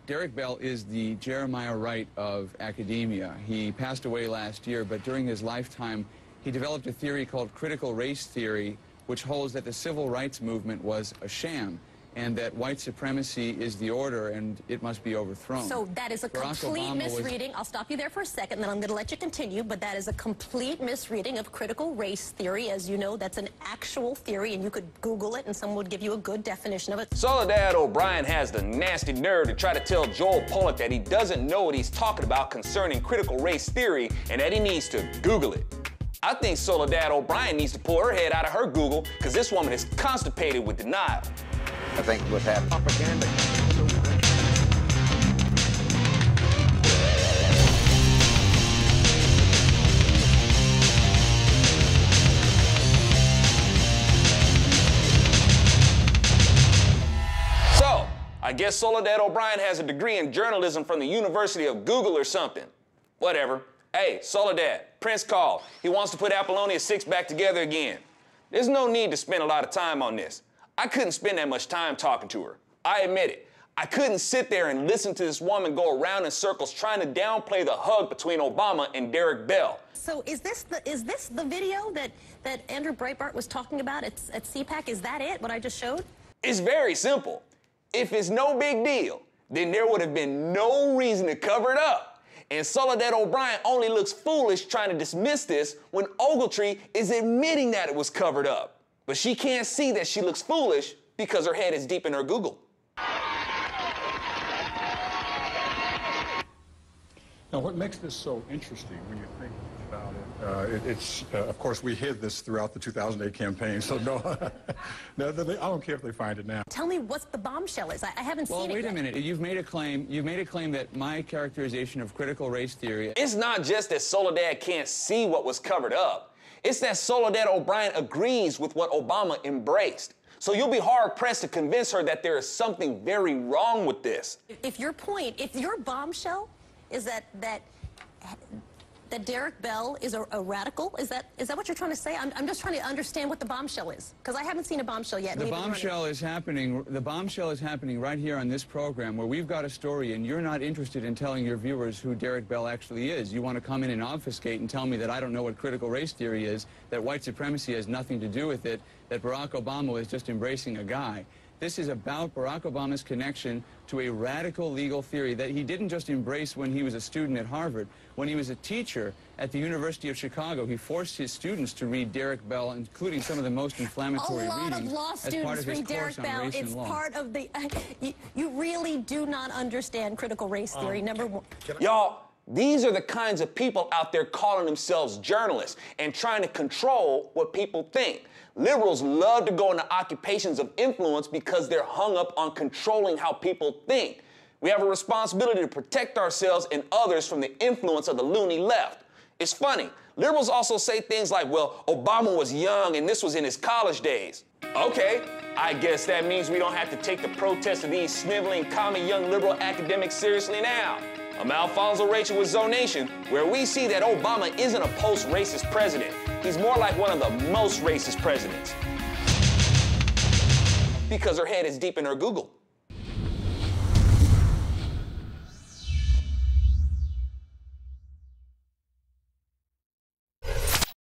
Derek Bell is the Jeremiah Wright of academia. He passed away last year, but during his lifetime, he developed a theory called critical race theory, which holds that the civil rights movement was a sham, and that white supremacy is the order and it must be overthrown. So that is a complete misreading. I'll stop you there for a second, then I'm going to let you continue, but that is a complete misreading of critical race theory. As you know, that's an actual theory, and you could Google it and someone would give you a good definition of it. Soledad O'Brien has the nasty nerve to try to tell Joel Pollak that he doesn't know what he's talking about concerning critical race theory and that he needs to Google it. I think Soledad O'Brien needs to pull her head out of her Google, because this woman is constipated with denial. I think what's happening. Propaganda. So, I guess Soledad O'Brien has a degree in journalism from the University of Google or something. Whatever. Hey, Soledad, Prince called. He wants to put Apollonia 6 back together again. There's no need to spend a lot of time on this. I couldn't spend that much time talking to her. I admit it. I couldn't sit there and listen to this woman go around in circles trying to downplay the hug between Obama and Derek Bell. So is this the video that Andrew Breitbart was talking about at CPAC? Is that it, what I just showed? It's very simple. If it's no big deal, then there would have been no reason to cover it up. And Soledad O'Brien only looks foolish trying to dismiss this when Ogletree is admitting that it was covered up. But she can't see that she looks foolish because her head is deep in her Google. Now, what makes this so interesting when you think about it, of course, we hid this throughout the 2008 campaign, so no, I don't care if they find it now. Tell me what the bombshell is. I haven't seen it yet. Well, wait a minute. You've made a claim that my characterization of critical race theory... It's not just that Soledad can't see what was covered up. It's that Soledad O'Brien agrees with what Obama embraced. So you'll be hard-pressed to convince her that there is something very wrong with this. If your bombshell is that Derek Bell is a radical, is that what you're trying to say? I'm just trying to understand what the bombshell is, because I haven't seen a bombshell yet. The bombshell is happening right here on this program, where we've got a story and you're not interested in telling your viewers who Derek Bell actually is. You want to come in and obfuscate and tell me that I don't know what critical race theory is, that white supremacy has nothing to do with it, that Barack Obama is just embracing a guy. This is about Barack Obama's connection to a radical legal theory that he didn't just embrace when he was a student at Harvard. When he was a teacher at the University of Chicago, he forced his students to read Derek Bell, including some of the most inflammatory readings, of law as part of his read course Derek on Bell. race and law. It's part of the... you really do not understand critical race theory, number one. Y'all, these are the kinds of people out there calling themselves journalists and trying to control what people think. Liberals love to go into occupations of influence because they're hung up on controlling how people think. We have a responsibility to protect ourselves and others from the influence of the loony left. It's funny, liberals also say things like, well, Obama was young and this was in his college days. Okay, I guess that means we don't have to take the protests of these sniveling, commie young liberal academics seriously now. I'm Alfonso Rachel with Zonation, where we see that Obama isn't a post-racist president. He's more like one of the most racist presidents. Because her head is deep in her Google.